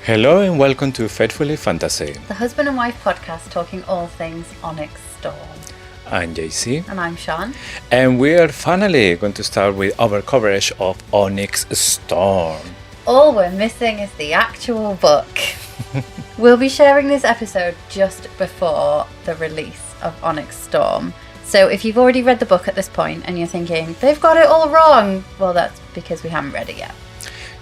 Hello and welcome to Faithfully Fantasy. The husband and wife podcast talking all things Onyx Storm. I'm JC. And I'm Sean. And we are finally going to start with our coverage of Onyx Storm. All we're missing is the actual book. We'll be sharing this episode just before the release of Onyx Storm. So if you've already read the book at this point and you're thinking, they've got it all wrong, well, that's because we haven't read it yet.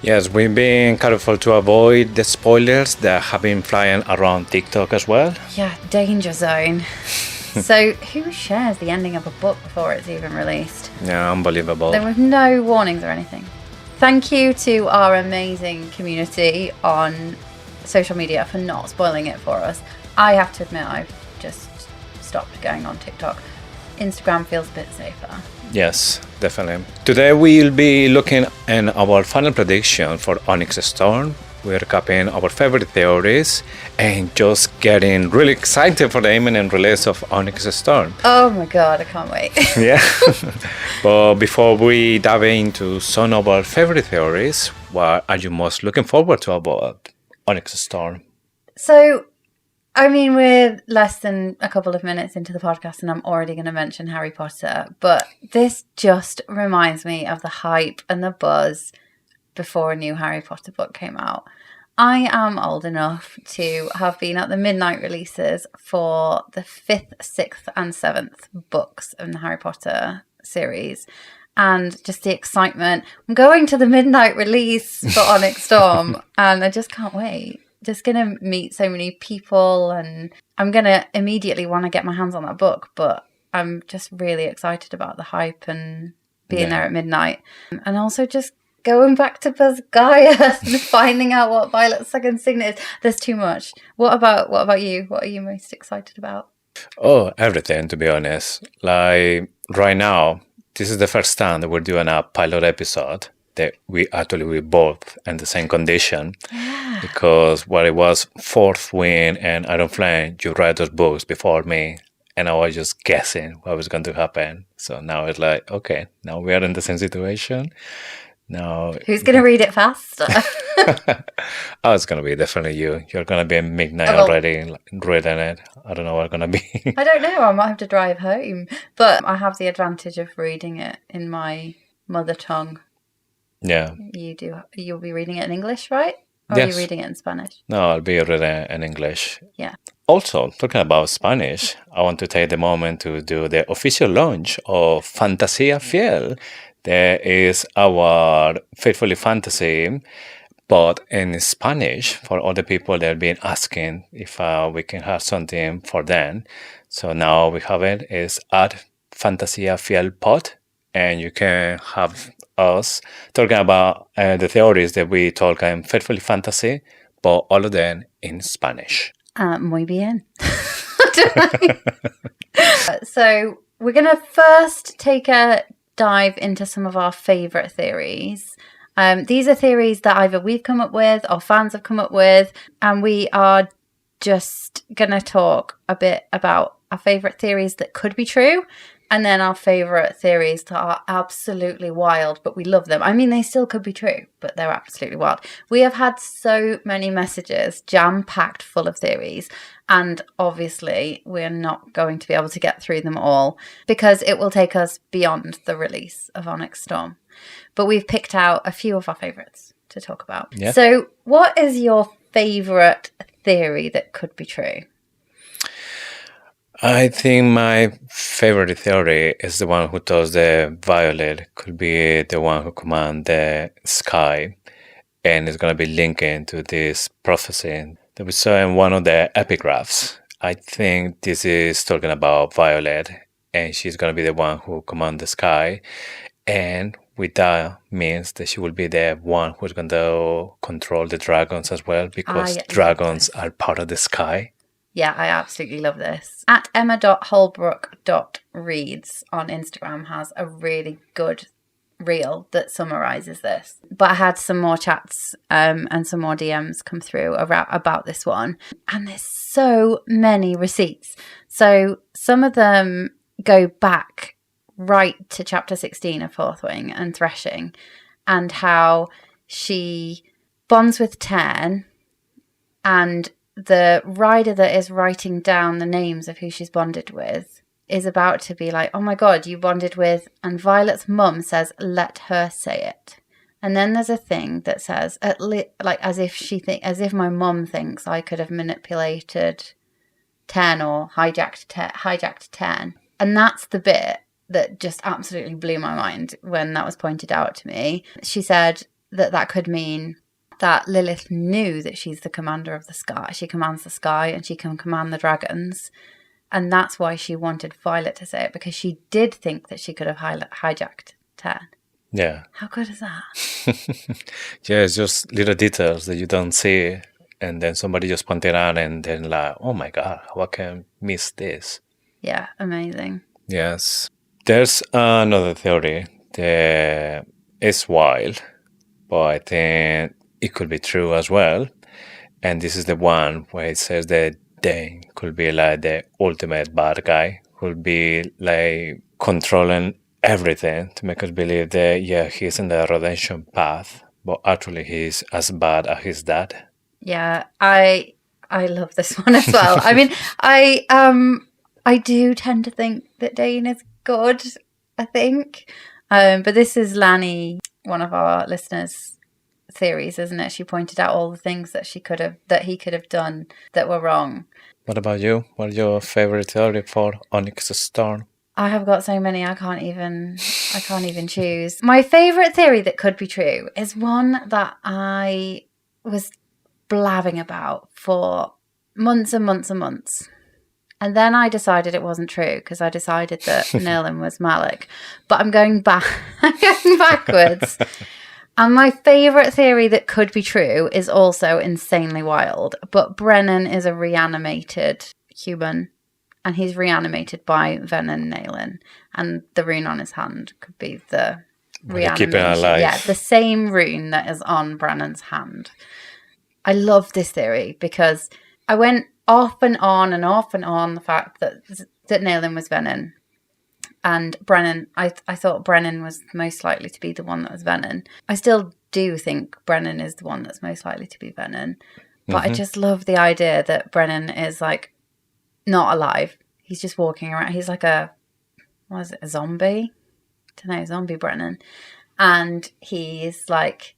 Yes, we've been careful to avoid the spoilers that have been flying around TikTok as well. Yeah, danger zone. So who shares the ending of a book before it's even released? Yeah, unbelievable. There were no warnings or anything. Thank you to our amazing community on social media for not spoiling it for us. I have to admit, I've just stopped going on TikTok. Instagram feels a bit safer. Yes, definitely. Today we'll be looking at our final prediction for Onyx Storm. We're recapping our favorite theories and just getting really excited for the imminent release of Onyx Storm. Oh my god, I can't wait. Yeah. But before we dive into some of our favorite theories, what are you most looking forward to about Onyx Storm? So, I mean, we're less than a couple of minutes into the podcast and I'm already going to mention Harry Potter, but this just reminds me of the hype and the buzz before a new Harry Potter book came out. I am old enough to have been at the midnight releases for the 5th, 6th and 7th books in the Harry Potter series. And just the excitement. I'm going to the midnight release for Onyx Storm and I just can't wait. Just going to meet so many people and I'm going to immediately want to get my hands on that book. But I'm just really excited about the hype and being there at midnight. And also just going back to Basgiath and finding out what Violet's second signet is. There's too much. What about you? What are you most excited about? Oh, everything, to be honest. Like, right now, this is the first time that we're doing a pilot episode that we both in the same condition. Yeah. Because while it was Fourth Wing and Iron Flame, you read those books before me. And I was just guessing what was going to happen. So now it's like, okay, now we are in the same situation. Now, who's going to read it faster? Oh, it's going to be definitely you. You're going to be at midnight already reading it. I don't know what it's going to be. I don't know. I might have to drive home. But I have the advantage of reading it in my mother tongue. Yeah. You do. You'll be reading it in English, right? Or yes. Are you reading it in Spanish? No, I'll be reading it in English. Yeah. Also, talking about Spanish, I want to take the moment to do the official launch of Fantasía Fiel. There is our Faithfully Fantasy, but in Spanish for all the people that have been asking if we can have something for them. So now we have it. It's at Fantasía Fiel Pod, and you can have us talking about the theories that we talk in Faithfully Fantasy, but all of them in Spanish. Muy bien. So we're going to first take a dive into some of our favourite theories. These are theories that either we've come up with or fans have come up with, and we are just going to talk a bit about our favourite theories that could be true, and then our favourite theories that are absolutely wild, but we love them. I mean, they still could be true, but they're absolutely wild. We have had so many messages jam-packed full of theories, and obviously we're not going to be able to get through them all because it will take us beyond the release of Onyx Storm. But we've picked out a few of our favourites to talk about. Yeah. So what is your favourite theory that could be true? I think my favorite theory is the one who tells the Violet could be the one who commands the sky, and it's going to be linking to this prophecy that we saw in one of the epigraphs. I think this is talking about Violet, and she's going to be the one who commands the sky, and with that means that she will be the one who's going to control the dragons as well, because dragons are part of the sky. Yeah, I absolutely love this. At emma.holbrook.reads on Instagram has a really good reel that summarises this. But I had some more chats and some more DMs come through about this one. And there's so many receipts. So some of them go back right to chapter 16 of Fourth Wing and Threshing, and how she bonds with Tern, And the rider that is writing down the names of who she's bonded with is about to be like, oh my God, you bonded with, and Violet's mum says, let her say it. And then there's a thing that says, as if my mum thinks I could have manipulated 10 or hijacked 10. And that's the bit that just absolutely blew my mind when that was pointed out to me. She said that could mean that Lilith knew that she's the commander of the sky. She commands the sky and she can command the dragons. And that's why she wanted Violet to say it, because she did think that she could have hijacked 10. Yeah. How good is that? Yeah, it's just little details that you don't see, and then somebody just pointed out, and then like, oh my God, how I can miss this? Yeah, amazing. Yes. There's another theory that is wild, but I think it could be true as well. And this is the one where it says that Dane could be like the ultimate bad guy, could be like controlling everything to make us believe that, yeah, he's in the redemption path, but actually he's as bad as his dad. Yeah, I love this one as well. I mean, I do tend to think that Dane is good, I think. But this is Lanny, one of our listeners' theories, isn't it? She pointed out all the things that he could have done that were wrong. What about you? What's your favorite theory for Onyx Storm? I have got so many I can't even choose. My favourite theory that could be true is one that I was blabbing about for months and months and months. And then I decided it wasn't true because I decided that Naolin was Malik. But I'm going backwards. And my favourite theory that could be true is also insanely wild. But Brennan is a reanimated human. And he's reanimated by Venin Naolin. And the rune on his hand could be the reanimation. Keep it alive. Yeah, the same rune that is on Brennan's hand. I love this theory because I went off and on the fact that Naolin was Venin. And Brennan, I thought Brennan was most likely to be the one that was Venin. I still do think Brennan is the one that's most likely to be Venin. But I just love the idea that Brennan is like not alive. He's just walking around. He's like a zombie? I don't know, zombie Brennan. And he's like,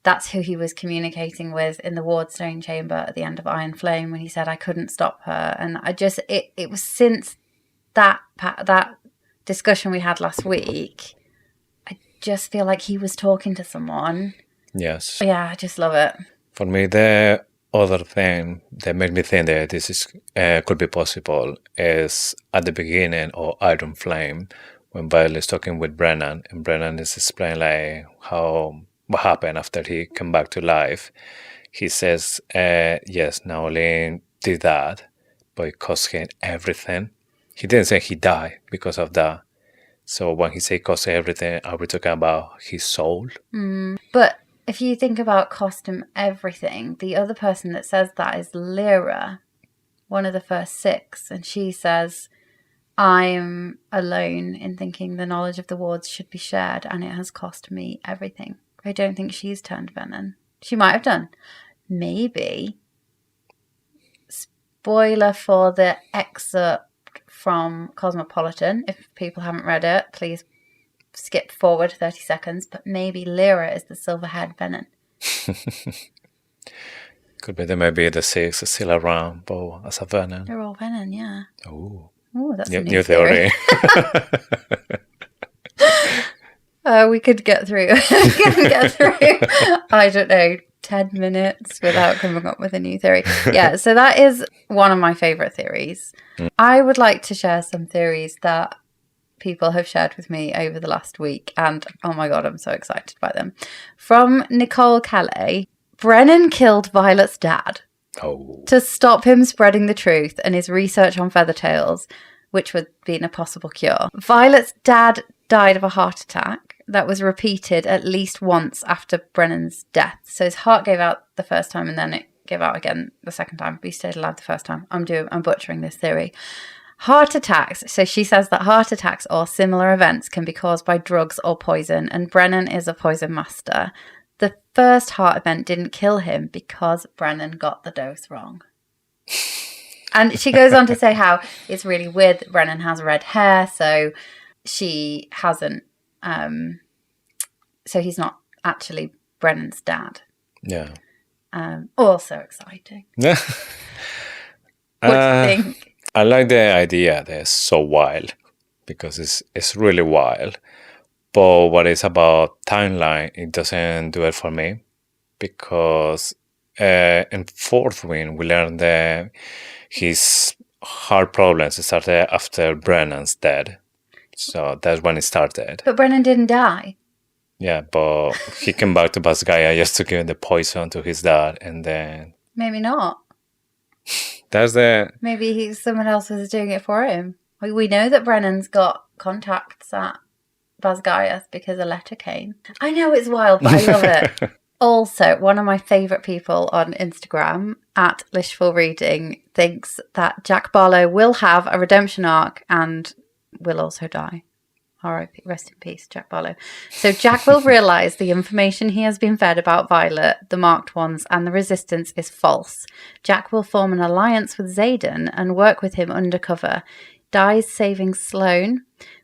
that's who he was communicating with in the Wardstone chamber at the end of Iron Flame when he said, I couldn't stop her. And I just, it was since that discussion we had last week, I just feel like he was talking to someone. Yes. Yeah, I just love it. For me, the other thing that made me think that this is could be possible is at the beginning of Iron Flame, when Violet is talking with Brennan, and Brennan is explaining like what happened after he came back to life. He says, yes, Naolin did that, but it cost him everything. He didn't say he died because of that. So when he say cost everything, are we talking about his soul? But if you think about cost him everything, the other person that says that is Lyra, one of the first 6. And she says, I'm alone in thinking the knowledge of the wards should be shared and it has cost me everything. I don't think she's turned Venin. She might have done. Maybe. Spoiler for the excerpt from Cosmopolitan. If people haven't read it, please skip forward 30 seconds. But maybe Lyra is the silver-haired Venin. Could be there may be the 6 is still around, but as a Venin. They're all Venin, yeah. Oh, that's a new theory. We could get through. I don't know, 10 minutes without coming up with a new theory. Yeah, so that is one of my favourite theories. I would like to share some theories that people have shared with me over the last week, and oh my God, I'm so excited by them. From Nicole Calais, Brennan killed Violet's dad to stop him spreading the truth and his research on feathertails, which would be a possible cure. Violet's dad died of a heart attack that was repeated at least once after Brennan's death. So his heart gave out the first time and then it gave out again the second time. But he stayed alive the first time. I'm butchering this theory. Heart attacks. So she says that heart attacks or similar events can be caused by drugs or poison. And Brennan is a poison master. the first heart event didn't kill him because Brennan got the dose wrong. And she goes on to say how it's really weird that Brennan has red hair, so she hasn't, so he's not actually Brennan's dad. Yeah. Also exciting. Yeah. What do you think? I like the idea that it's so wild, because it's really wild. But what is about timeline, it doesn't do it for me, because in fourth win we learned that his heart problems started after Brennan's dead. So that's when it started. But Brennan didn't die. Yeah, but he came back to Basgiath just to give the poison to his dad, and then Maybe not. that's the... Maybe someone else was doing it for him. We know that Brennan's got contacts at Basgiath because a letter came. I know it's wild, but I love it. Also, one of my favourite people on Instagram, at Lishful Reading, thinks that Jack Barlow will have a redemption arc and will also die. R.I.P. Rest in peace, Jack Barlow. So Jack will realise the information he has been fed about Violet, the Marked Ones, and the Resistance is false. Jack will form an alliance with Xaden and work with him undercover. Dies saving Sloane.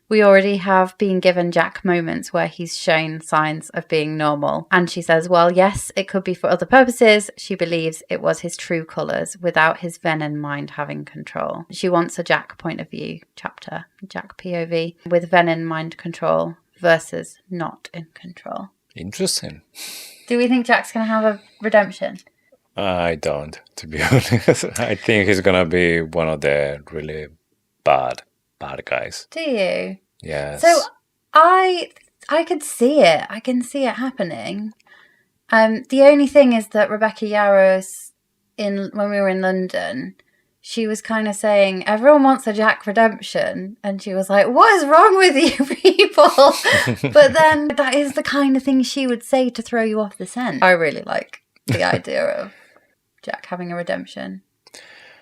We already have been given Jack moments where he's shown signs of being normal. And she says, well, yes, it could be for other purposes. She believes it was his true colours without his Venin mind having control. She wants a Jack point of view chapter, Jack POV, with Venin mind control versus not in control. Interesting. Do we think Jack's going to have a redemption? I don't, to be honest. I think he's going to be one of the really bad guys. Do you? Yes. So I could see it. I can see it happening. The only thing is that Rebecca Yarros, when we were in London, she was kind of saying, everyone wants a Jack redemption. And she was like, what is wrong with you people? But then that is the kind of thing she would say to throw you off the scent. I really like the idea of Jack having a redemption.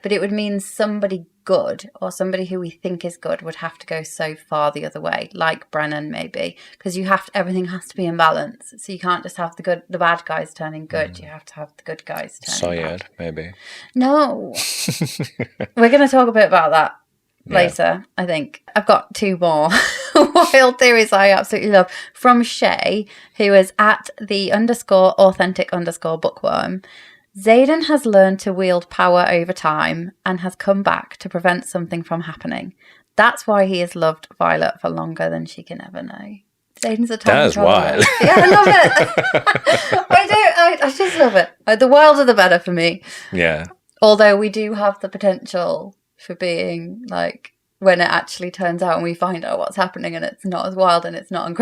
But it would mean somebody good, or somebody who we think is good, would have to go so far the other way, like Brennan maybe, because everything has to be in balance. So you can't just have the bad guys turning good. You have to have the good guys turning bad. Maybe. No, we're going to talk a bit about that later. I think I've got two more wild theories I absolutely love from Shay, who is at the _authentic_bookworm. Xaden has learned to wield power over time and has come back to prevent something from happening. That's why he has loved Violet for longer than she can ever know. Xaden's a time That's wild. Yeah, I love it. I just love it. The wilder the better for me. Yeah. Although we do have the potential for being like, when it actually turns out and we find out what's happening and it's not as wild and it's not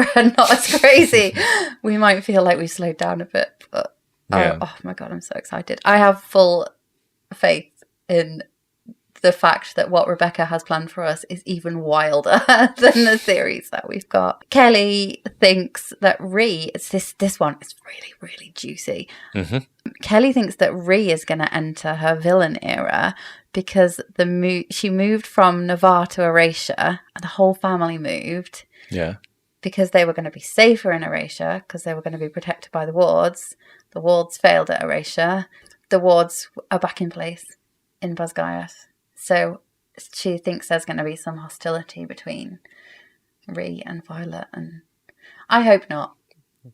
as crazy, we might feel like we've slowed down a bit, but oh my god, I'm so excited. I have full faith in the fact that what Rebecca has planned for us is even wilder than the theories that we've got. Kelly thinks that this one is really, really juicy. Mm-hmm. Kelly thinks that Rhee is going to enter her villain era because she moved from Navarre to Erasure, and the whole family moved. Yeah. Because they were going to be safer in Erasure, because they were going to be protected by the wards. The wards failed at Erasure. The wards are back in place in Basgiath. So she thinks there's going to be some hostility between Rhee and Violet, and I hope not.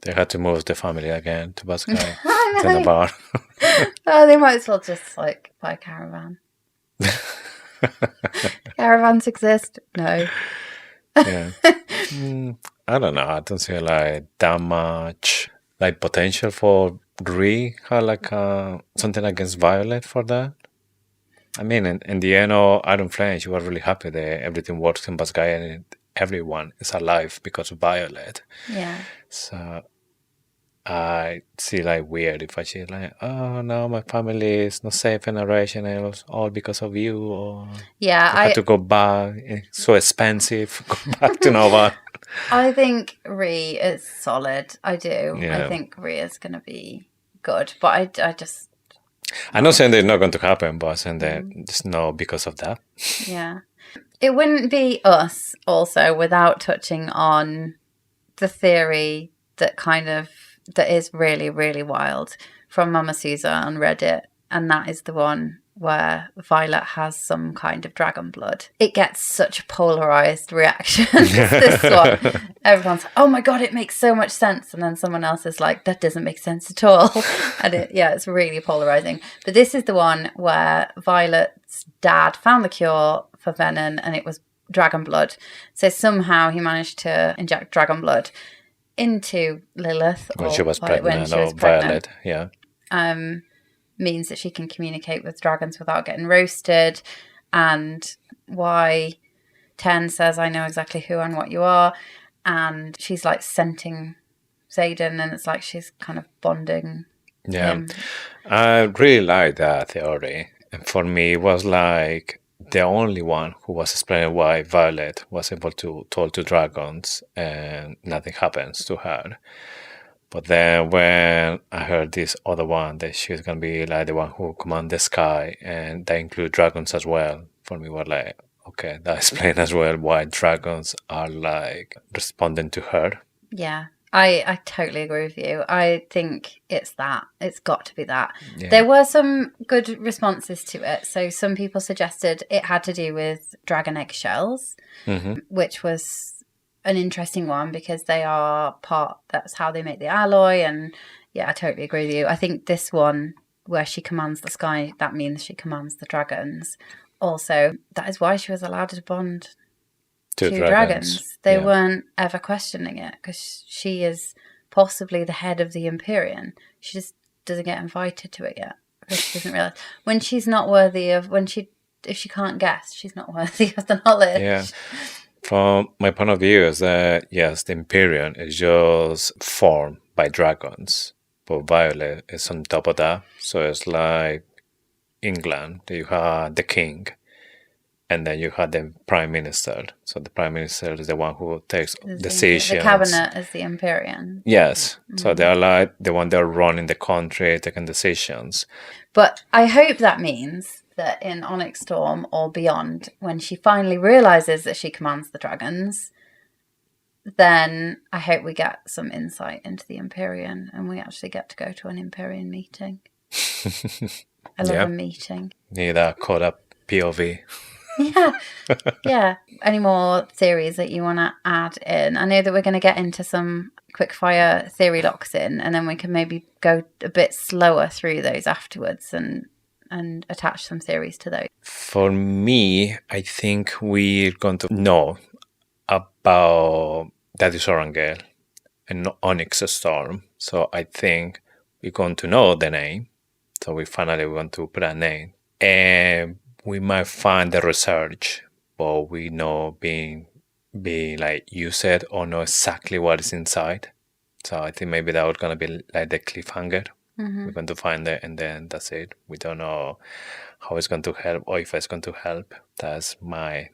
They had to move the family again to Basgiath, to Navarre. Oh, they might as well just buy a caravan. Caravans exist? No. Yeah. I don't know. I don't see that much potential for Rhee had something against Violet for that. I mean, in the end of Iron Flame, you were really happy that everything works in Basgiath and everyone is alive because of Violet. Yeah. So I see weird if I see oh no, my family is not safe in Erasure and it was all because of you, or I had to go back. It's so expensive. Go back to Nova. I think Rhee is solid. I do. Yeah. I think Rhee is going to be good, but I just. I'm not saying they're not going to happen, but I'm saying that it's no because of that. Yeah. It wouldn't be us also without touching on the theory that kind of that is really, really wild from Mama Susa on Reddit. And that is the one where Violet has some kind of dragon blood. It gets such a polarized reaction. This one. Everyone's like, oh my God, it makes so much sense. And then someone else is like, that doesn't make sense at all. And it's really polarizing. But this is the one where Violet's dad found the cure for Venin and it was dragon blood. So somehow he managed to inject dragon blood into Lilith. When she was pregnant, Violet, yeah. Means that she can communicate with dragons without getting roasted. And why 10 says, I know exactly who and what you are. And she's like scenting Xaden, and it's like she's kind of bonding him. I really like that theory. And for me, it was like the only one who was explaining why Violet was able to talk to dragons and nothing happens to her. But then when I heard this other one, that she was going to be like the one who commands the sky, and that include dragons as well, for me was like, okay, that explains as well why dragons are like responding to her. Yeah, I totally agree with you. I think it's that. It's got to be that. Yeah. There were some good responses to it. So some people suggested it had to do with dragon eggshells, which was an interesting one because they are that's how they make the alloy. And yeah, I totally agree with you. I think this one where she commands the sky, that means she commands the dragons. Also, that is why she was allowed to bond to dragons. They weren't ever questioning it because she is possibly the head of the Empyrean. She just doesn't get invited to it yet because she doesn't realize when she's not worthy of, if she can't guess, she's not worthy of the knowledge. Yeah. From my point of view is that, yes, the Empyrean is just formed by dragons, but Violet is on top of that. So it's like England, you have the king, and then you have the prime minister. So the prime minister is the one who takes decisions. The cabinet is the Empyrean. Yes. So they're like the one that are running the country, taking decisions. But I hope that means that in Onyx Storm or beyond, when she finally realizes that she commands the dragons, then I hope we get some insight into the Empyrean and we actually get to go to an Empyrean meeting. I love a meeting. Need a caught up POV. Yeah. Any more theories that you want to add in? I know that we're going to get into some quickfire theory locks in, and then we can maybe go a bit slower through those afterwards and attach some theories to those. For me, I think we're going to know about Daddy Sorangel and Onyx Storm. So I think we're going to know the name. So we finally want to put a name. And we might find the research, but we know being like you said, or know exactly what is inside. So I think maybe that was going to be like the cliffhanger. We're going to find it, and then that's it. We don't know how it's going to help or if it's going to help. That's my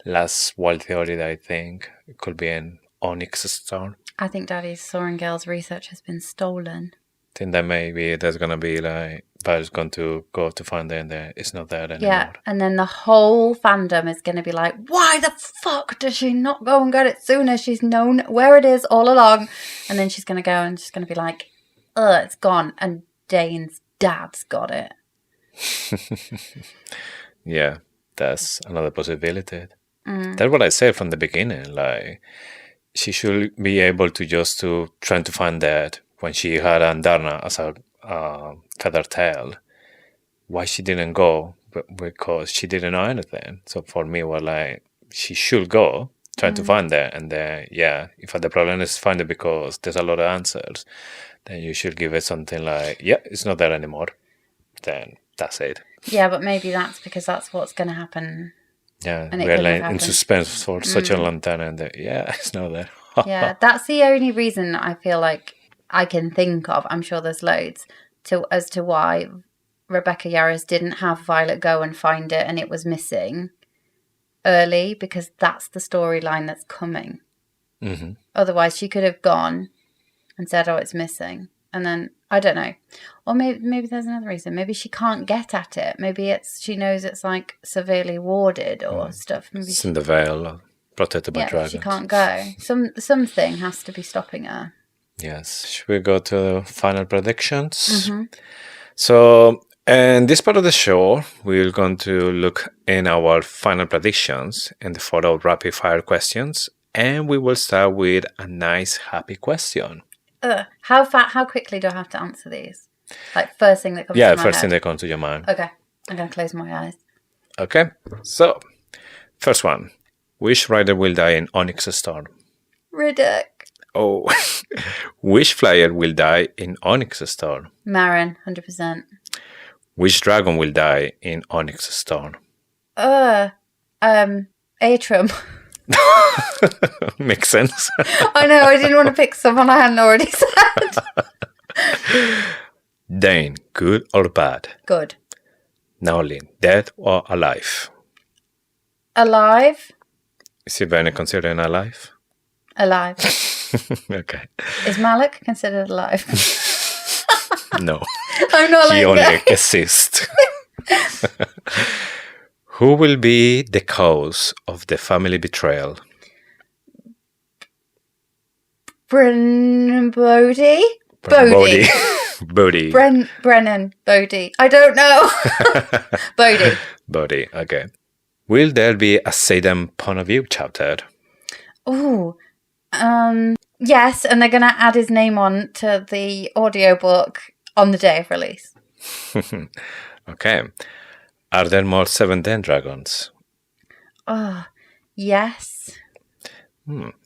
last wild theory that I think it could be an Onyx Storm. I think Daddy Sorengel's research has been stolen. I think that maybe there's going to be like Violet's going to go to find it and then it's not there anymore. Yeah, and then the whole fandom is going to be like, why the fuck does she not go and get it sooner? She's known where it is all along. And then she's going to go and she's going to be like, it's gone, and Dane's dad's got it. Yeah, that's another possibility. That's what I said from the beginning. Like, she should be able to just to try to find that when she had Andarna as a feather tail. Why she didn't go? Because she didn't know anything. So for me, well, like, she should go, try to find that, and then if the problem is find it because there's a lot of answers, then you should give it something like, it's not there anymore. Then that's it. Yeah, but maybe that's because that's what's going to happen. Yeah, we're like in suspense for such a long time, and it's not there. Yeah, that's the only reason I feel like I can think of. I'm sure there's loads as to why Rebecca Yarros didn't have Violet go and find it, and it was missing early, because that's the storyline that's coming. Otherwise, she could have gone and said, "Oh, it's missing," and then I don't know. Or maybe there's another reason. Maybe she can't get at it. Maybe she knows it's like severely warded or stuff. Maybe it's in the veil, protected by dragons. She can't go. Something has to be stopping her. Yes. Should we go to final predictions? Mm-hmm. So, in this part of the show, we're going to look in our final predictions and the 4 rapid fire questions. And we will start with a nice, happy question. How quickly do I have to answer these? Like first thing that comes to my head? Yeah, first thing that comes to your mind. Okay. I'm going to close my eyes. Okay. So, first one. Which rider will die in Onyx Storm? Riddick. Oh. Which flyer will die in Onyx Storm? Marin, 100%. Which dragon will die in Onyx Storm? Atrum. Makes sense. I know, I didn't want to pick someone I hadn't already said. Dane, good or bad? Good. Naolin, dead or alive? Alive? Is Venin considered alive? Alive. Okay. Is Malik considered alive? No. I'm not He like only that. exists. Who will be the cause of the family betrayal? Brennan Bodie? Bodie. Brennan Bodie. I don't know. Bodie. Bodie, okay. Will there be a Xaden point of view chapter? Oh, yes, and they're going to add his name on to the audiobook on the day of release. Okay. Are there more 7 Den dragons? Oh, yes.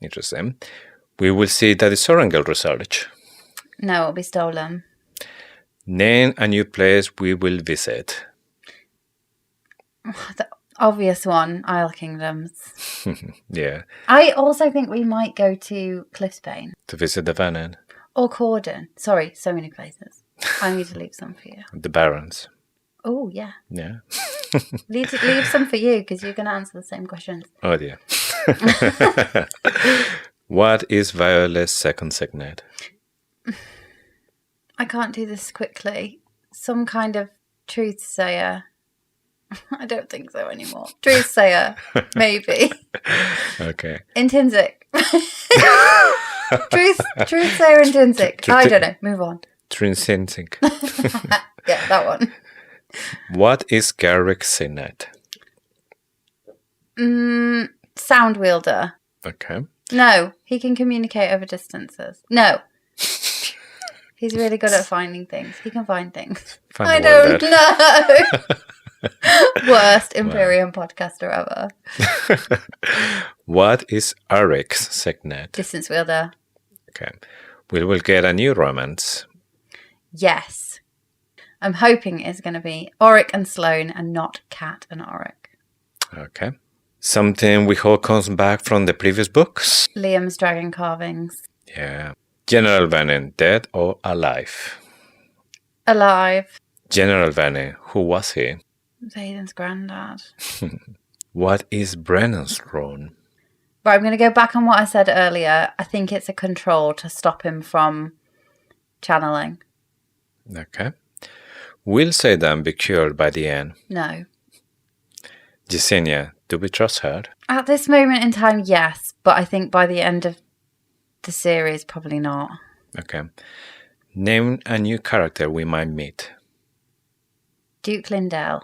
Interesting. We will see that the Sorangel research. No, it'll be stolen. Name a new place we will visit. The obvious one, Isle Kingdoms. Yeah. I also think we might go to Cliffsbane. To visit the Venin. Or Corden. Sorry, so many places. I need to leave some for you. The Barons. Oh, yeah. Yeah. Leave some for you because you're going to answer the same questions. Oh dear. What is Violet's second signet? I can't do this quickly. Some kind of truthsayer. I don't think so anymore. Truthsayer, maybe. Okay. Intrinsic. Truthsayer intrinsic. I don't know. Move on. Trinsinsic. Yeah, that one. What is Garrick's signet? Sound wielder. Okay. No, he can communicate over distances. No. He's really good at finding things. He can find things. I don't know. Worst Imperium podcaster ever. What is Eric's signet? Distance wielder. Okay. We will get a new romance. Yes. I'm hoping it's going to be Auric and Sloane and not Cat and Auric. Okay. Something we hope comes back from the previous books. Liam's dragon carvings. Yeah. General Venin, dead or alive? Alive. General Venin, who was he? Xaden's granddad. What is Brennan's throne? Right, I'm going to go back on what I said earlier. I think it's a control to stop him from channeling. Okay. Will Xaden be cured by the end? No. Yesenia, do we trust her? At this moment in time, yes. But I think by the end of the series, probably not. Okay. Name a new character we might meet. Duke Lindell.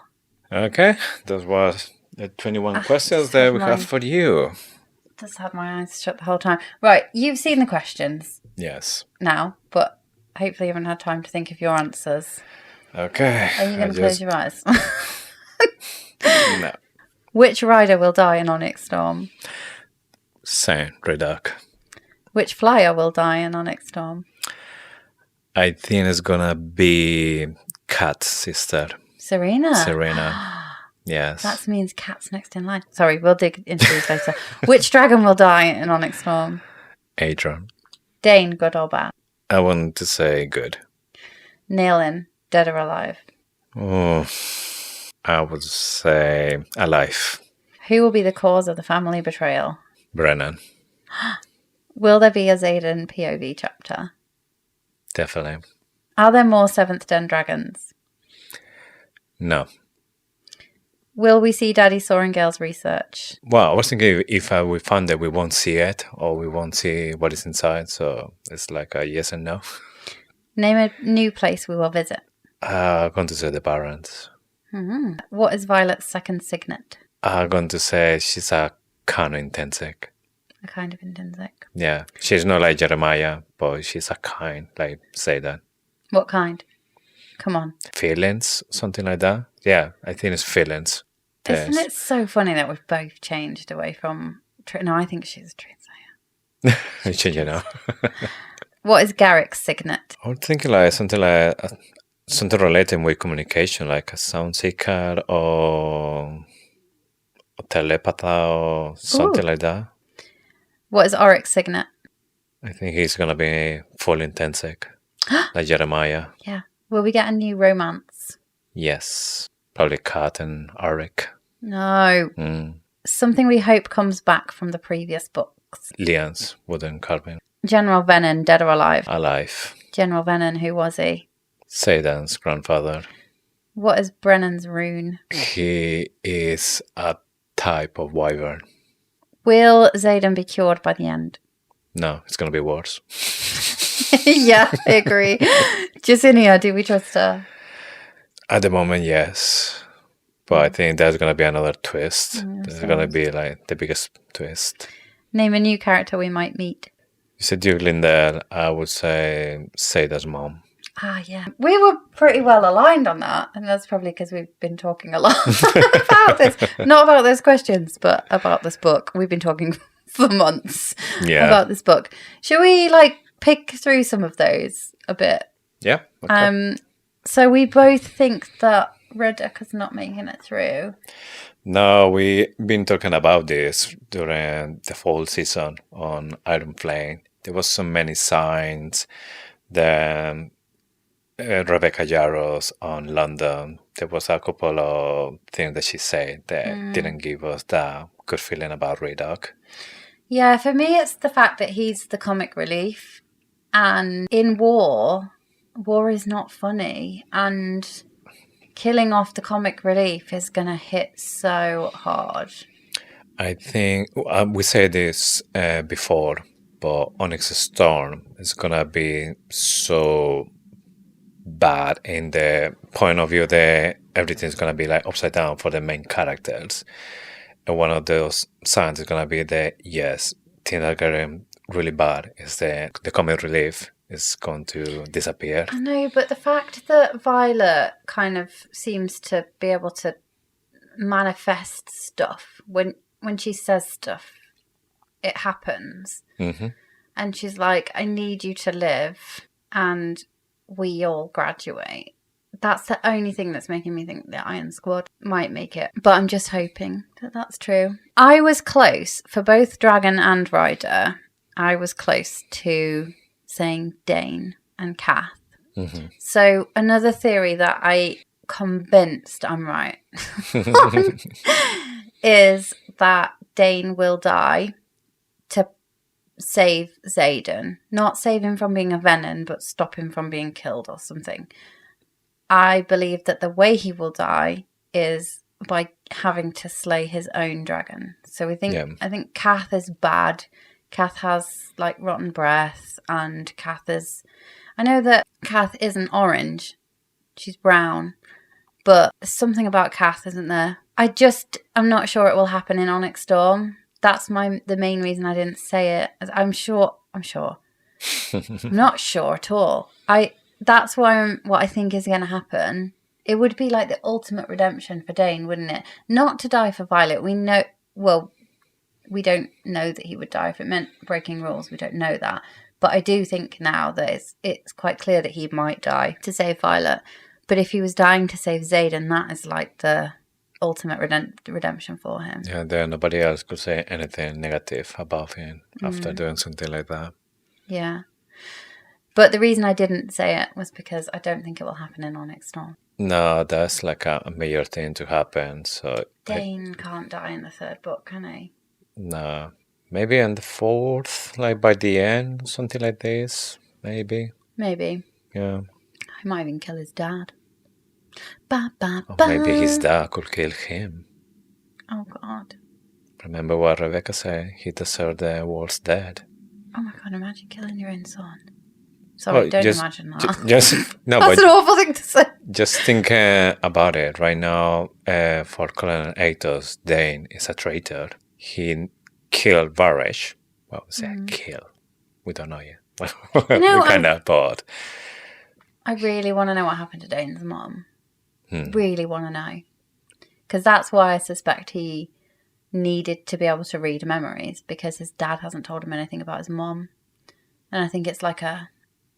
Okay. That was the 21 questions that we have for you. Just had my eyes shut the whole time. Right, you've seen the questions. Yes. Now, but hopefully you haven't had time to think of your answers. Okay. Are you going to close your eyes? No. Which rider will die in Onyx Storm? Saint Reduc. Which flyer will die in Onyx Storm? I think it's gonna be Kat's sister. Serena. Yes. That means Cat's next in line. Sorry, we'll dig into these later. Which dragon will die in Onyx Storm? Adron. Dane, good or bad? I want to say good. Naolin, dead or alive? Oh, I would say alive. Who will be the cause of the family betrayal? Brennan. Will there be a Xaden POV chapter? Definitely. Are there more 7th Den dragons? No. Will we see Daddy Sorrengail's research? Well, I was thinking if we found it, we won't see it, or we won't see what is inside. So it's like a yes and no. Name a new place we will visit. I'm going to say the Barrens. What is Violet's second signet? I'm going to say she's a kind of intrinsic. A kind of intrinsic. Yeah, she's not like Jeremiah, but she's a kind, like say that. What kind? Come on. Feelings, something like that. Yeah, I think it's feelings. Isn't it so funny that we've both changed away from... No, I think she's a Truthsayer. You know. What is Garrick's signet? I was thinking something related with communication, like a sound seeker or telepatha or something like that. What is Oryx's signet? I think he's going to be full intrinsic, like Jeremiah. Yeah. Will we get a new romance? Yes. Probably Kat and Arik. No. Something we hope comes back from the previous books. Lian's wooden carving. General Venin, dead or alive? Alive. General Venin, who was he? Xaden's grandfather. What is Brennan's rune? He is a type of wyvern. Will Xaden be cured by the end? No, it's going to be worse. Yeah, I agree. Jacinia, do we trust her? At the moment, yes. But I think there's going to be another twist. There's going to be like the biggest twist. Name a new character we might meet. You said Duglin there. I would say Sada's mom. Ah, yeah. We were pretty well aligned on that. And that's probably because we've been talking a lot about this. Not about those questions, but about this book. We've been talking for months about this book. Shall we, pick through some of those a bit? Yeah. Okay. So we both think that Rebecca's not making it through. No, we've been talking about this during the fall season on Iron Flame. There was so many signs. The Rebecca Yarros on London, there was a couple of things that she said that didn't give us that good feeling about Redog. Yeah, for me it's the fact that he's the comic relief. And in war is not funny. And killing off the comic relief is going to hit so hard. I think we said this before, but Onyx Storm is going to be so bad in the point of view that everything's going to be upside down for the main characters. And one of those signs is going to be that, yes, things are getting really bad. Is the comic relief is going to disappear. I know, but the fact that Violet kind of seems to be able to manifest stuff when she says stuff, it happens. Mm-hmm. And she's like, I need you to live, and we all graduate. That's the only thing that's making me think the Iron Squad might make it. But I'm just hoping that that's true. I was close for both Dragon and Ryder. I was close to saying Dane and Kath. Mm-hmm. So another theory that I convinced I'm right is that Dane will die to save Xaden. Not save him from being a Venin, but stop him from being killed or something. I believe that the way he will die is by having to slay his own dragon. So I think Kath is bad. Kath has rotten breath, and I know that Kath isn't orange, she's brown, but there's something about Kath, isn't there? I'm not sure it will happen in Onyx Storm. That's the main reason I didn't say it. I'm sure. I'm not sure at all. That's what I think is going to happen. It would be like the ultimate redemption for Dane, wouldn't it? Not to die for Violet. We know, we don't know that he would die. If it meant breaking rules, we don't know that. But I do think now that it's quite clear that he might die to save Violet. But if he was dying to save Xaden, that is the ultimate redemption for him. Yeah, then nobody else could say anything negative about him after doing something like that. Yeah. But the reason I didn't say it was because I don't think it will happen in Onyx Storm. No, that's a major thing to happen. So Dane can't die in the third book, can he? No. Maybe in the fourth, by the end, something like this. Maybe. Yeah. He might even kill his dad. Or maybe his dad could kill him. Oh, God. Remember what Rebecca said? He deserved the world's dead. Oh, my God. Imagine killing your own son. Sorry, don't imagine that. No, That's but an awful thing to say. just think about it. Right now, for Colonel Athos, Dane is a traitor. He killed Varesh. Well, say kill. We don't know yet. We kind of thought. I really want to know what happened to Dane's mom. Really want to know. Because that's why I suspect he needed to be able to read memories, because his dad hasn't told him anything about his mom. And I think it's like a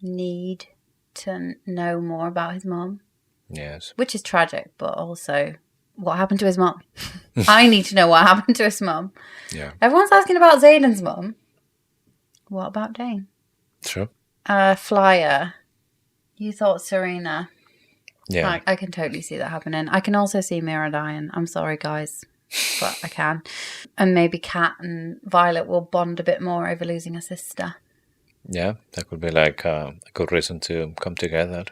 need to know more about his mom. Yes. Which is tragic, but also what happened to his mom? I need to know what happened to his mom. Yeah. Everyone's asking about Xaden's mom. What about Dane? True. Flyer. You thought Serena. Yeah. I can totally see that happening. I can also see Mira dying. I'm sorry, guys, but I can. And maybe Kat and Violet will bond a bit more over losing a sister. Yeah, that could be like a good reason to come together.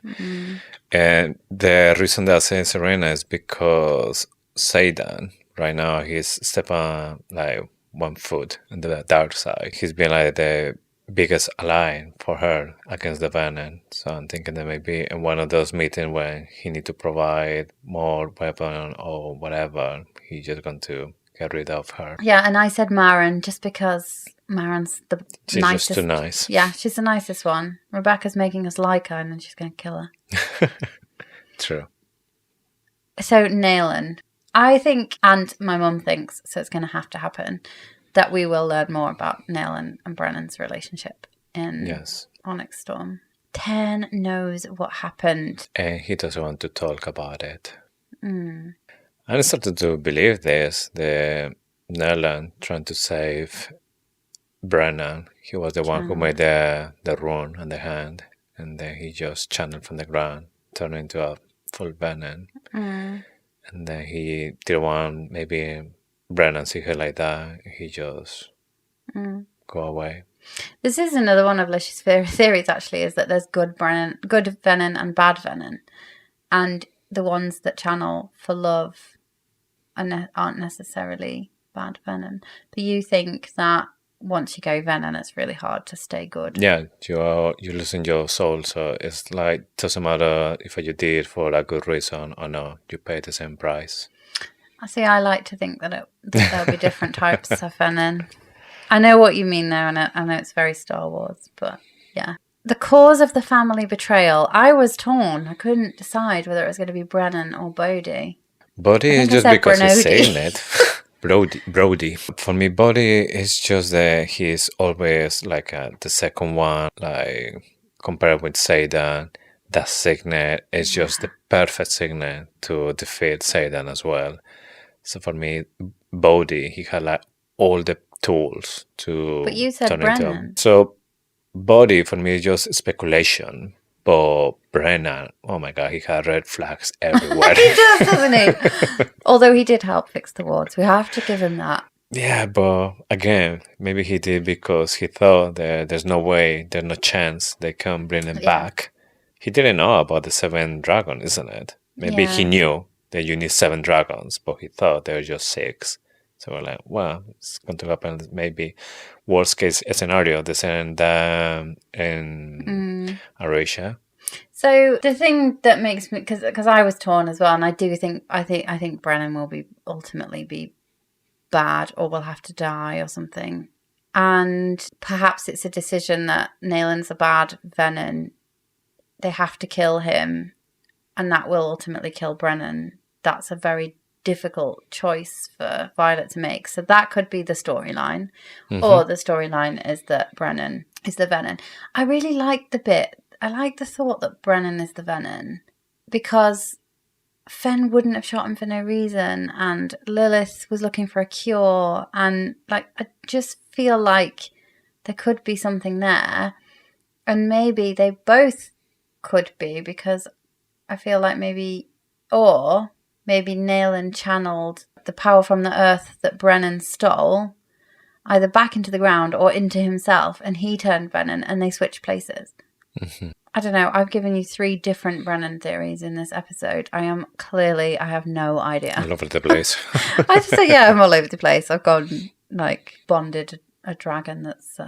And the reason that I say Serena is because Xaden, right now, he's stepping like 1 foot on the dark side. He's been like the biggest ally for her against the Venin. So I'm thinking that maybe in one of those meetings when he need to provide more weapon or whatever, he's just going to get rid of her. Yeah, and I said Maren just because Maren's the She's nicest. just too nice. Yeah, she's the nicest one. Rebecca's making us like her and then she's going to kill her. True. So Naolin, I think, and my mum thinks, so it's going to have to happen, that we will learn more about Naolin and Brennan's relationship in Onyx Storm. Ten knows what happened. And he doesn't want to talk about it. I started to believe this. The Naolin trying to save Brennan. He was the one who made the rune on the hand. And then he just channeled from the ground, turned into a full Venin. And then he didn't want maybe Brennan see her like that. He just go away. This is another one of Lish's theories, actually, is that there's good Venin and bad Venin. And the ones that channel for love aren't necessarily bad Venin. But you think that once you go Venin, it's really hard to stay good. Yeah, you're losing your soul. So it's like, doesn't matter if you did for a good reason or not, you pay the same price. I see. I like to think that there'll be different types of Venin. I know what you mean there, and I know it's very Star Wars, but yeah. The cause of the family betrayal. I was torn. I couldn't decide whether it was going to be Brennan or Bodhi. Bodhi is just because he's saying it. Brody. For me, Bodhi is just that he's always like the second one, like compared with Xaden. That signet is just the perfect signet to defeat Xaden as well. So for me, Bodhi, he had like all the tools to. But you said Brennan. So Bodhi for me is just speculation. But Brennan, oh my God, he had red flags everywhere. He does, doesn't he? Although he did help fix the wards. We have to give him that. Yeah, but again, maybe he did because he thought that there's no way, there's no chance they can bring him back. He didn't know about the 7 dragons, isn't it? Maybe he knew that you need 7 dragons, but he thought there were just 6. So we're like, well, it's going to happen. Maybe worst case scenario, the same in Arisha. So the thing that makes me, because I was torn as well, and I think Brennan will ultimately be bad or will have to die or something, and perhaps it's a decision that Naolin's a bad Venin. They have to kill him, and that will ultimately kill Brennan. That's a very difficult choice for Violet to make. So that could be the storyline. Or the storyline is that Brennan is the Venin. I really like I like the thought that Brennan is the Venin, because Fen wouldn't have shot him for no reason, and Lilith was looking for a cure, and like I just feel like there could be something there, and maybe they both could be, because I feel like maybe Naolin channeled the power from the earth that Brennan stole either back into the ground or into himself, and he turned Venin and they switched places. I don't know. I've given you 3 different Brennan theories in this episode. I have no idea. All over the place. I just say, yeah, I'm all over the place. I've gone, bonded a dragon that's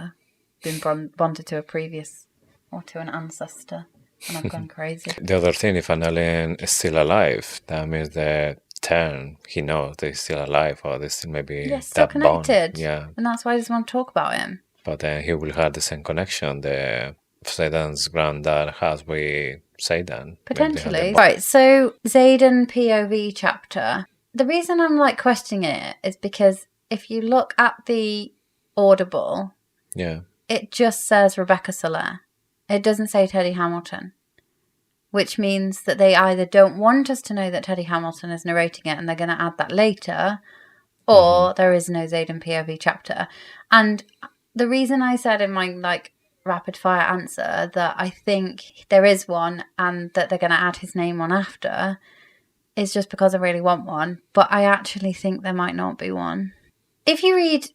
been bonded to a previous or to an ancestor, and I've gone crazy. The other thing, if Naolin is still alive, that means the turn, he knows they're still alive, or they still maybe still that bond. connected. Yeah. And that's why I just want to talk about him. But then he will have the same connection the Xaden's granddad has with Xaden. Potentially. Right, so Xaden POV chapter. The reason I'm questioning it is because if you look at the Audible, it just says Rebecca Soler. It doesn't say Teddy Hamilton, which means that they either don't want us to know that Teddy Hamilton is narrating it and they're going to add that later, or there is no Xaden POV chapter. And the reason I said in my rapid fire answer that I think there is one and that they're going to add his name on after is just because I really want one, but I actually think there might not be one. If you read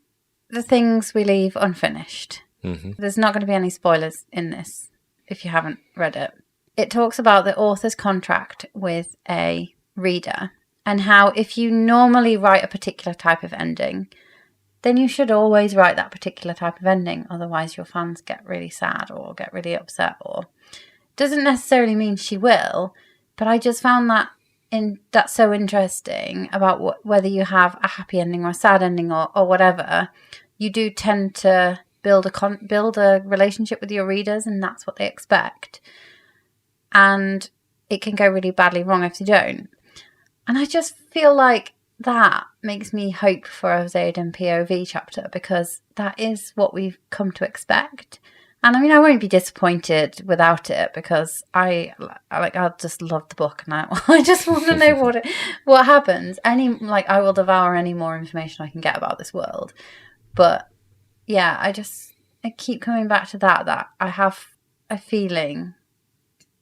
the things we leave unfinished, there's not going to be any spoilers in this if you haven't read it. It talks about the author's contract with a reader and how if you normally write a particular type of ending, then you should always write that particular type of ending. Otherwise, your fans get really sad or get really upset. Or doesn't necessarily mean she will, but I just found that's so interesting about whether you have a happy ending or a sad ending or whatever. You do tend to build a relationship with your readers, and that's what they expect. And it can go really badly wrong if you don't. And I just feel like that makes me hope for a Xaden POV chapter, because that is what we've come to expect. And I mean, I won't be disappointed without it, because I just love the book, and I just want to know what happens. I will devour any more information I can get about this world. But yeah, I keep coming back to that I have a feeling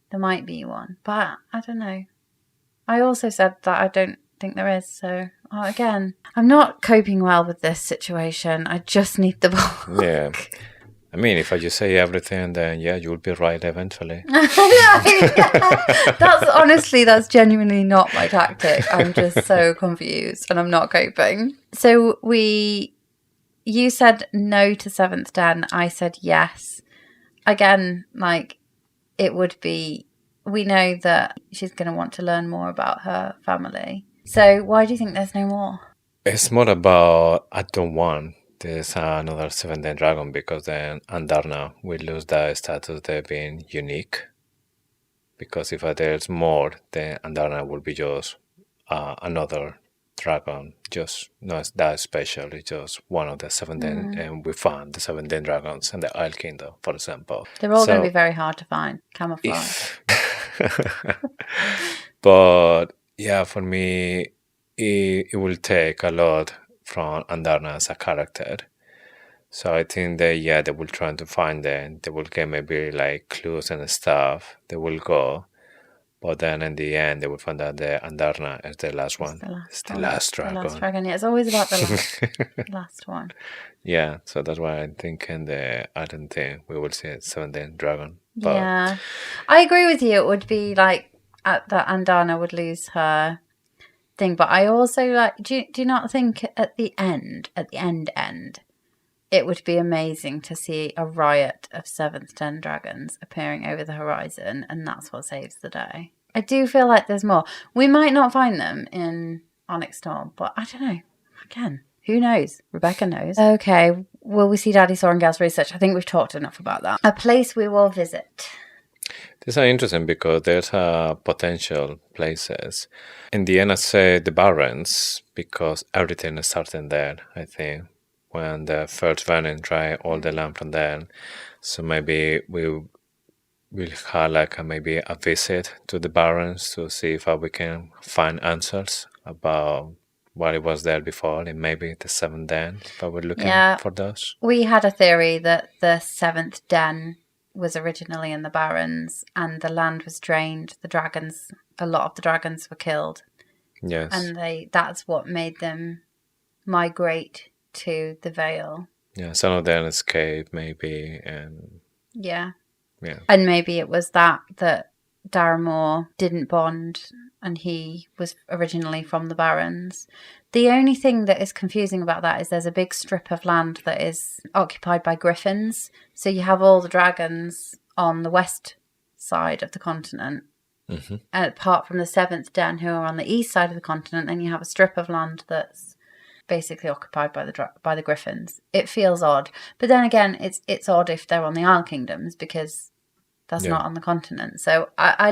there might be one, but I don't know. I also said that I don't think there is, so again, I'm not coping well with this situation. I just need the book. Yeah. I mean, if I just say everything, then you'll be right eventually. That's genuinely not my tactic. I'm just so confused and I'm not coping. So you said no to Seventh Den. I said yes. Again, it would be, we know that she's going to want to learn more about her family. So why do you think there's no more? It's more about I don't want there's another 7-day dragon, because then Andarna will lose that status of being unique. Because if there's more, then Andarna will be just another dragon, just not that special. It's just one of the 7-day, and we found the 7-day dragons in the Isle Kingdom, for example. They're all going to be very hard to find, camouflage. But yeah, for me, it will take a lot from Andarna as a character. So I think they will try to find them. They will get maybe clues and stuff. They will go. But then in the end, they will find out that Andarna is the last one. It's the last dragon. The last dragon, yeah. It's always about the last one. Yeah, so that's why I'm thinking I don't think we will see a 7-day dragon. But yeah. I agree with you. It would be that Andarna would lose her thing. But I also do you not think at the end, it would be amazing to see a riot of 7th Den dragons appearing over the horizon, and that's what saves the day. I do feel like there's more. We might not find them in Onyx Storm, but I don't know. Again, who knows? Rebecca knows. Okay, will we see Daddy Sorrengail's research? I think we've talked enough about that. A place we will visit. These are interesting because there's potential places. In the end, I say the Barrens, because everything is starting there, I think. When the first Venin try all the land from there. So maybe we'll have maybe a visit to the Barrens to see if we can find answers about what it was there before, and maybe the 7th Den, if we're looking for those. We had a theory that the 7th Den was originally in the Barrens and the land was drained. A lot of the dragons were killed. Yes. And that's what made them migrate to the Vale. Yeah, some of them escaped maybe, and Yeah. And maybe it was that Daramore didn't bond and he was originally from the Barrens. The only thing that is confusing about that is there's a big strip of land that is occupied by griffins. So you have all the dragons on the west side of the continent, apart from the Seventh Den, who are on the east side of the continent, and you have a strip of land that's basically occupied by the griffins. It feels odd, but then again, it's odd if they're on the Isle Kingdoms because that's not on the continent. So I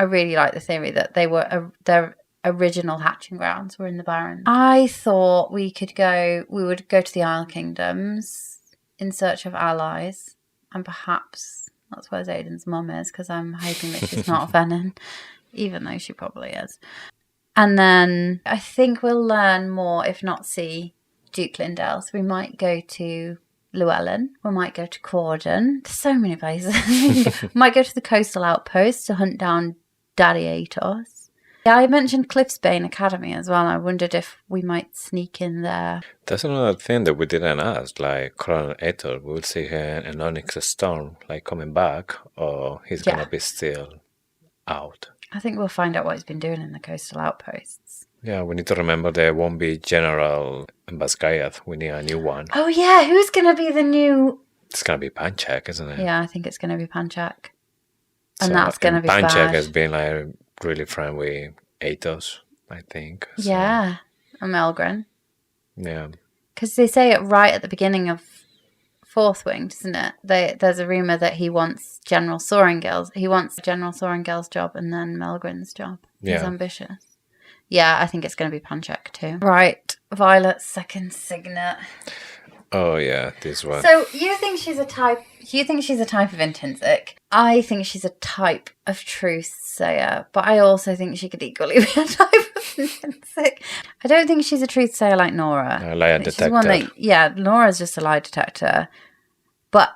really like the theory that they were their original hatching grounds were in the Barrens. I thought we would go to the Isle Kingdoms in search of allies, and perhaps that's where Xaden's mum is, because I'm hoping that she's not a Venin, even though she probably is. And then I think we'll learn more, if not see, Duke Lindell. So we might go to Llewellyn. We might go to Corden. There's so many places. We might go to the coastal outpost to hunt down Daddy Atos. Yeah, I mentioned Cliffsbane Academy as well. I wondered if we might sneak in there. That's another thing that we didn't ask. Like Colonel Atos, we will see him in Onyx Storm, like coming back, or he's gonna be still out. I think we'll find out what he's been doing in the coastal outposts. Yeah, we need to remember there won't be General in Basgiath. We need a new one. Oh yeah, who's going to be the new... It's going to be Panchak, isn't it? Yeah, I think it's going to be Panchak. And that's going to be Panchak bad. has been like really friend with Atos, I think. So. Yeah, and Melgren. Yeah. Because they say it right at the beginning of Fourth Wing, doesn't it? There's a rumour that he wants General Soringill's. He wants General Soringill's job and then Melgren's job. He's ambitious. Yeah, I think it's going to be Panchak too. Right, Violet's second signet. Oh yeah, this one. So you think she's a type? You think she's a type of intrinsic? I think she's a type of Truthsayer, but I also think she could equally be a type of intrinsic. I don't think she's a Truthsayer like Nora. A lie detector. Nora's just a lie detector. But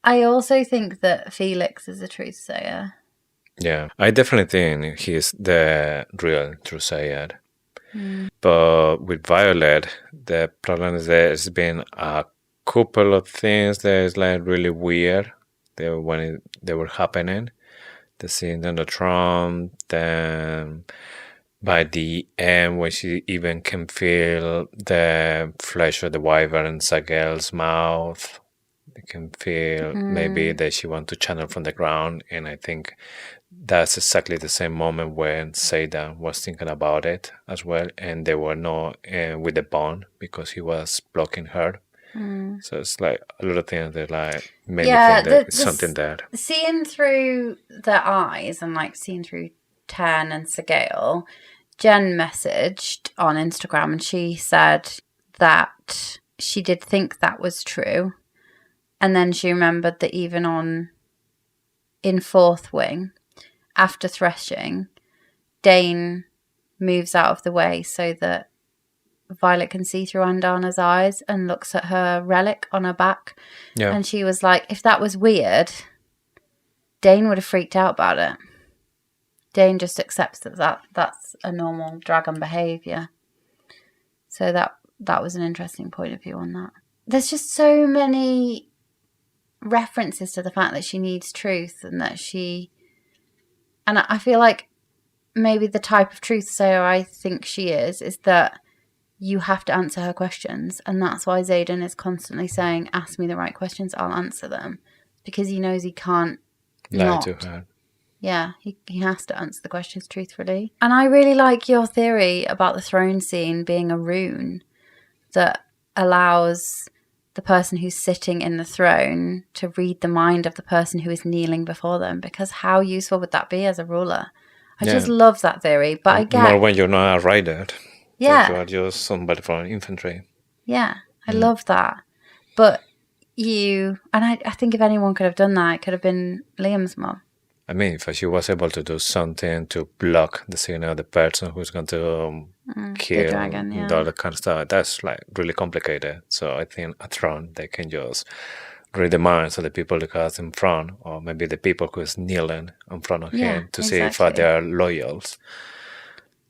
I also think that Felix is a Truthsayer. Yeah, I definitely think he's the real Truthsayer. But with Violet, the problem is there's been a couple of things that is like really weird when they were happening. The scene on the throne, then by the end when she even can feel the flesh of the wyvern in Sagel's mouth. You can feel maybe that she wants to channel from the ground, and I think that's exactly the same moment when Xaden was thinking about it as well, and they were not with the bond because he was blocking her. So it's like a lot of things that like maybe think that there's something there. Seeing through their eyes and like seeing through Ten and Sagale, Jen messaged on Instagram and she said that she did think that was true. And then she remembered that even in Fourth Wing, after threshing, Dane moves out of the way so that Violet can see through Andana's eyes and looks at her relic on her back. Yeah. And she was like, if that was weird, Dane would have freaked out about it. Dane just accepts that that's a normal dragon behaviour. So that was an interesting point of view on that. There's just so many references to the fact that she needs truth and that and I feel like maybe the type of Truthsayer I think she is that you have to answer her questions, and that's why Xaden is constantly saying, ask me the right questions, I'll answer them, because he knows he can't lie to her. Yeah, he has to answer the questions truthfully. And I really like your theory about the throne scene being a rune that allows the person who's sitting in the throne to read the mind of the person who is kneeling before them, because how useful would that be as a ruler? I just love that theory, but I get... More when you're not a rider. Yeah. You are just somebody from infantry. Yeah, I love that. But and I think if anyone could have done that, it could have been Liam's mum. I mean, if she was able to do something to block the signal of the person who's going to kill the dragon, and all that kind of stuff, that's like really complicated. So I think a throne, they can just read the minds of the people that are in front, or maybe the people who is kneeling in front of him to see if they are loyals.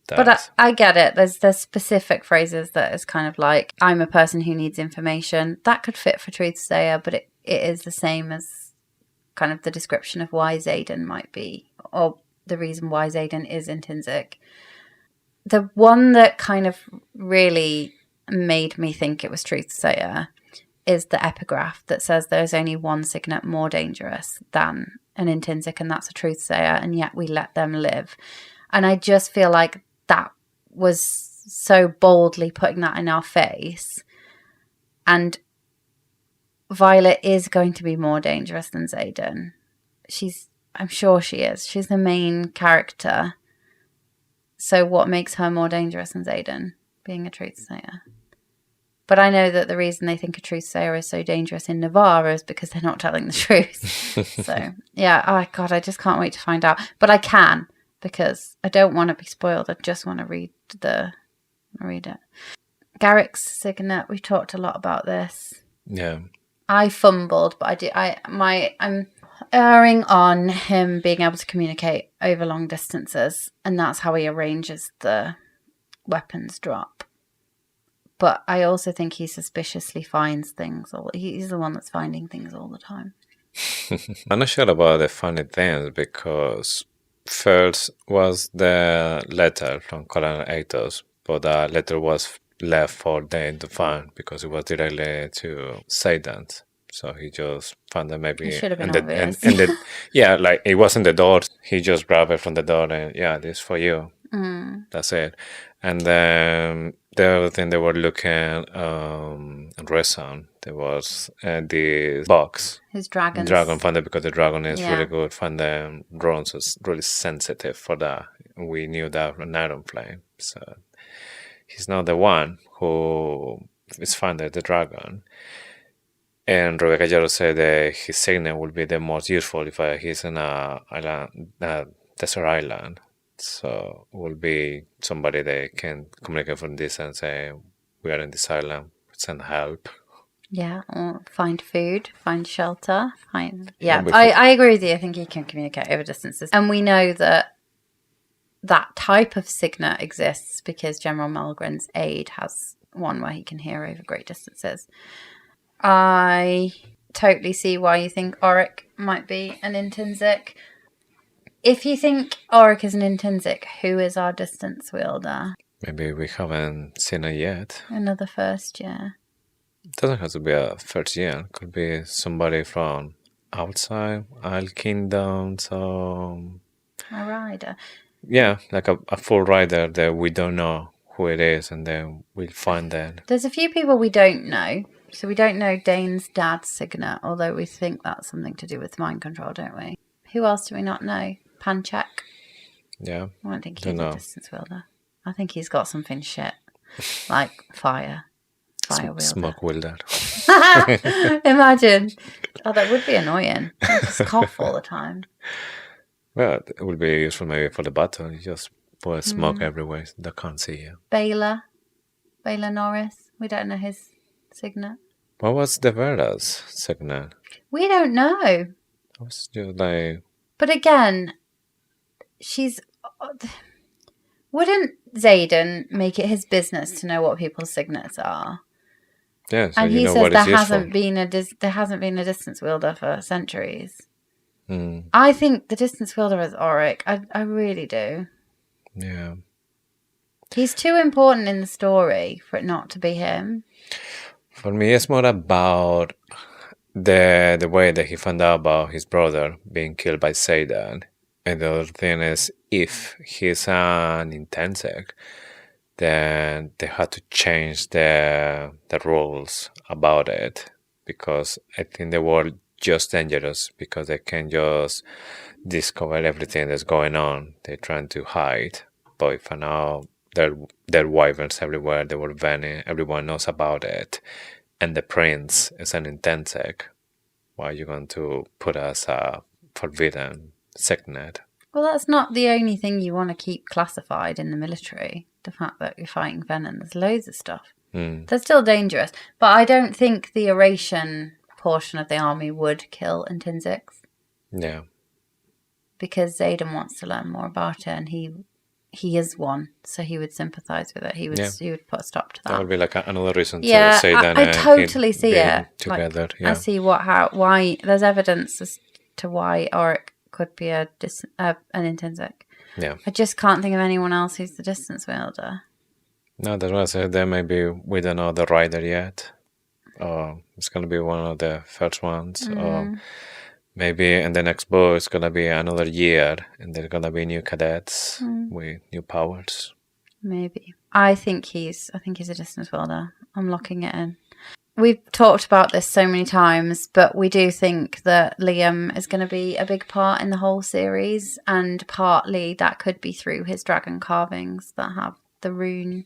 But I get it. There's specific phrases that is kind of like, I'm a person who needs information. That could fit for Truthsayer, but it is the same as kind of the description of why Xaden might be, or the reason why Xaden is intrinsic. The one that kind of really made me think it was Truthsayer is the epigraph that says there's only one signet more dangerous than an intrinsic, and that's a Truthsayer, and yet we let them live. And I just feel like that was so boldly putting that in our face. And Violet is going to be more dangerous than Xaden. I'm sure she is. She's the main character. So what makes her more dangerous than Xaden? Being a Truthsayer. But I know that the reason they think a Truthsayer is so dangerous in Navarre is because they're not telling the truth. So, yeah, oh God, I just can't wait to find out. But I can, because I don't want to be spoiled. I just want to read it. Garrick's signet, we talked a lot about this. Yeah. I fumbled, but I'm erring on him being able to communicate over long distances, and that's how he arranges the weapons drop. But I also think he suspiciously finds things. He's the one that's finding things all the time. I'm not sure about the funny things, because first was the letter from Colonel Athos, but the letter was left for Dane to find because it was directly to Xaden. So he just found them maybe. It should have been obvious. Yeah, like it wasn't the door. He just grabbed it from the door and this is for you. That's it. And then the other thing they were looking in Reson, there was this box. His dragon. Found it because the dragon is really good. Found the drones was really sensitive for that. We knew that from Iron Flame. So he's not the one who is founded the dragon. And Rebecca Yarros said that his signet will be the most useful if he's in a desert island. So it will be somebody that can communicate from this and say, we are in this island, send help. Yeah, or find food, find shelter. I agree with you. I think he can communicate over distances. And we know that type of signet exists because General Melgren's aide has one where he can hear over great distances. I totally see why you think Auric might be an intrinsic. If you think Auric is an intrinsic, who is our distance wielder? Maybe we haven't seen it yet. Another first year. It doesn't have to be a first year. It could be somebody from outside Isle Kingdom. So a rider. Yeah, like a full rider that we don't know who it is, and then we'll find that. There's a few people we don't know. So we don't know Dane's dad's signet, although we think that's something to do with mind control, don't we? Who else do we not know? Panchak? Yeah. I don't think he's a distance wielder. I think he's got something shit. Like fire. Fire wielder. Smoke wielder. Imagine. Oh, that would be annoying. I just cough all the time. Well, it would be useful maybe for the battle. You just put smoke everywhere. They can't see you. Baylor Norris. We don't know his signet. What was the Vera's signet? We don't know. It was just like... But again, wouldn't Xaden make it his business to know what people's signets are? Yeah, so and you he know says what there is hasn't useful. been a distance wielder for centuries. Mm. I think the distance wielder is Auric. I really do. Yeah. He's too important in the story for it not to be him. For me, it's more about the way that he found out about his brother being killed by Xaden. And the other thing is, if he's an intrinsic, then they had to change the rules about it, because I think they were just dangerous because they can just discover everything that's going on. They're trying to hide, but if now there are wyverns everywhere, there were Venin, everyone knows about it, and the prince is an intrinsic. Why are you going to put us a forbidden signet? Well, that's not the only thing you want to keep classified in the military. The fact that you're fighting Venin, there's loads of stuff. They're still dangerous, but I don't think the Eurasian portion of the army would kill intrinsics. Yeah. Because Xaden wants to learn more about it, and he is one, so he would sympathise with it. He would put a stop to that. That would be like another reason to say that. I totally see it. Together, I see why there's evidence to why Auric could be an intrinsic. Yeah. I just can't think of anyone else who's the distance wielder. No, that's why I said that maybe we don't know the rider yet. Or it's going to be one of the first ones. Or maybe in the next book it's going to be another year and there's going to be new cadets with new powers. Maybe. I think he's a distance wielder. I'm locking it in. We've talked about this so many times, but we do think that Liam is going to be a big part in the whole series, and partly that could be through his dragon carvings that have the rune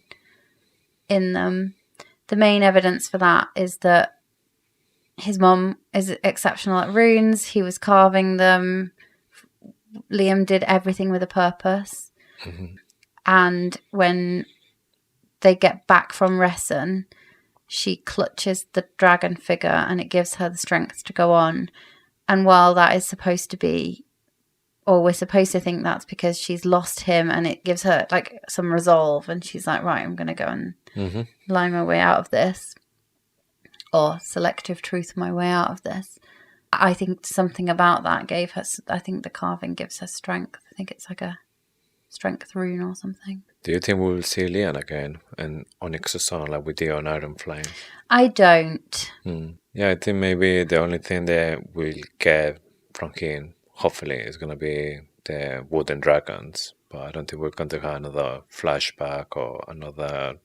in them. The main evidence for that is that his mum is exceptional at runes. He was carving them. Liam did everything with a purpose. Mm-hmm. And when they get back from Ressen, she clutches the dragon figure and it gives her the strength to go on. And while that is supposed to be, or we're supposed to think that's because she's lost him and it gives her like some resolve and she's like, right, I'm going to go and lie my way out of this, or selective truth my way out of this. I think something about that gave her, I think the carving gives her strength. I think it's like a strength rune or something. Do you think we will see Leon again and Onyx Storm like we did on Iron Flame? I don't. Yeah, I think maybe the only thing that we'll get from him, hopefully, is going to be the wooden dragons. But I don't think we're going to have another flashback or another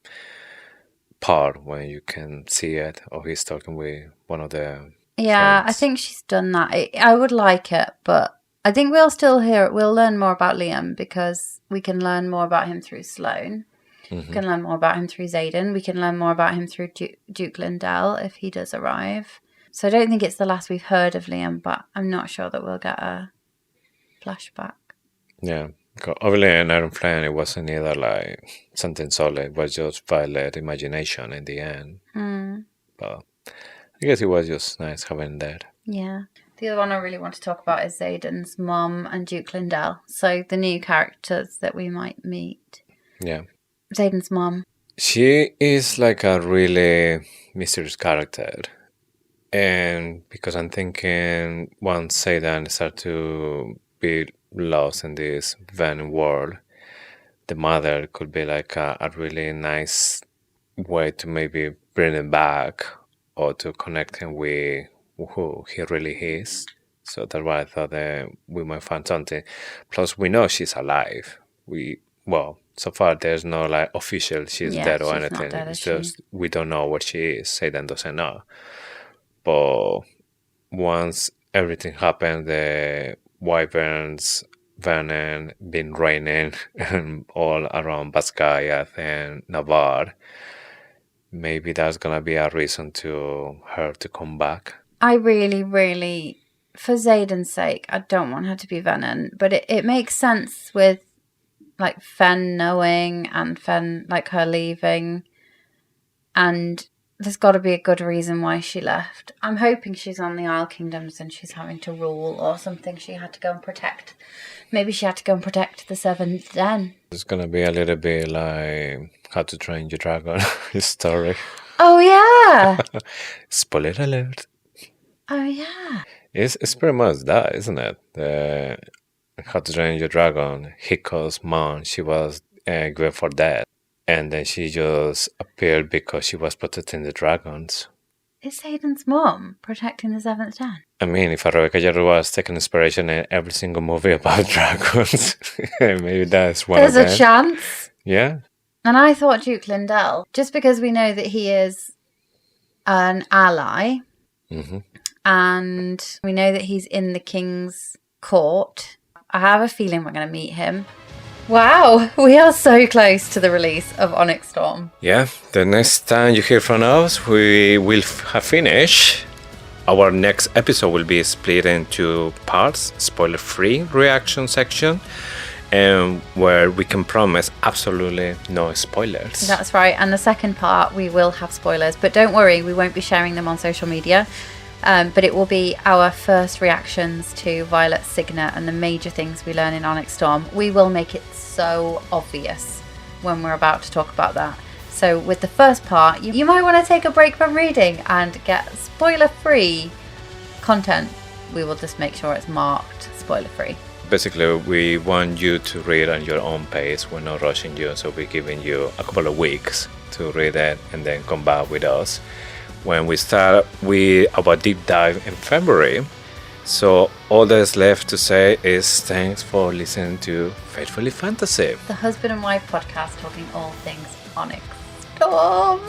part when you can see it, or he's talking with one of the Yeah, friends. I think she's done that. I would like it, but I think we'll still hear it. We'll learn more about Liam because we can learn more about him through Sloane. We can learn more about him through Xaden. We can learn more about him through Duke Lindell if he does arrive. So I don't think it's the last we've heard of Liam, but I'm not sure that we'll get a flashback. Yeah, because obviously in Iron Flame it wasn't either like something solid, it was just Violet imagination in the end. But I guess it was just nice having that. Yeah. The other one I really want to talk about is Xaden's mum and Duke Lindell. So the new characters that we might meet. Yeah. Xaden's mum. She is like a really mysterious character. And because I'm thinking once Xaden starts to be lost in this Venin world, the mother could be like a really nice way to maybe bring him back or to connect him with who he really is. So that's why I thought that we might find something. Plus, we know she's alive. So far there's no like official she's dead or she's not anything. dead, It's is just we don't know where she is. Xaden doesn't know. But once everything happened, the Wyverns, Venin, been raining all around Basgiath and Navarre, maybe that's gonna be a reason to her to come back. I really, really, for Xaden's sake, I don't want her to be Venin, but it makes sense with like Fen knowing and Fen like her leaving, and there's got to be a good reason why she left. I'm hoping she's on the Isle Kingdoms and she's having to rule or something. She had to go and protect. Maybe she had to go and protect the Seventh Den. It's gonna be a little bit like How to Train Your Dragon story. Oh yeah. Spoiler alert. Oh yeah. It's pretty much that, isn't it? The How to Train Your Dragon, Hiko's mom, she was given for dead. And then she just appeared because she was protecting the dragons. Is Xaden's mom protecting the Seventh Den? I mean, if Rebecca Yarros was taking inspiration in every single movie about dragons, maybe that's one There's of them. a chance. Yeah. And I thought Duke Lindell, just because we know that he is an ally, and we know that he's in the king's court, I have a feeling we're going to meet him. Wow, we are so close to the release of Onyx Storm. Yeah, the next time you hear from us, we will have finished. Our next episode will be split into parts, spoiler-free reaction section, and where we can promise absolutely no spoilers. That's right, and the second part we will have spoilers, but don't worry, we won't be sharing them on social media. But it will be our first reactions to Violet's Signet and the major things we learn in Onyx Storm. We will make it so obvious when we're about to talk about that. So with the first part, you might want to take a break from reading and get spoiler-free content we will just make sure it's marked spoiler free. Basically, we want you to read on your own pace. We're not rushing you, so we're giving you a couple of weeks to read it and then come back with us when we start with our deep dive in February. So all that's left to say is thanks for listening to Faithfully Fantasy, the husband and wife podcast talking all things Onyx Storm.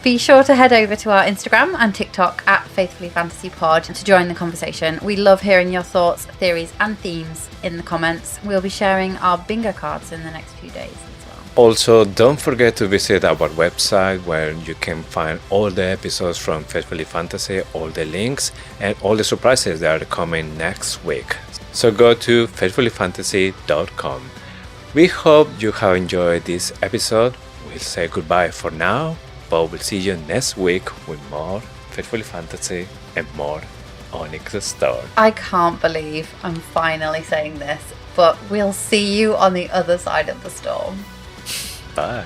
Be sure to head over to our Instagram and TikTok at Faithfully Fantasy Pod to join the conversation. We love hearing your thoughts, theories and themes in the comments. We'll be sharing our bingo cards in the next few days as well. Also, don't forget to visit our website where you can find all the episodes from Faithfully Fantasy, all the links and all the surprises that are coming next week. So go to faithfullyfantasy.com. We hope you have enjoyed this episode. We'll say goodbye for now, but we'll see you next week with more Faithfully Fantasy and more Onyx Storm. I can't believe I'm finally saying this, but we'll see you on the other side of the storm. Bye.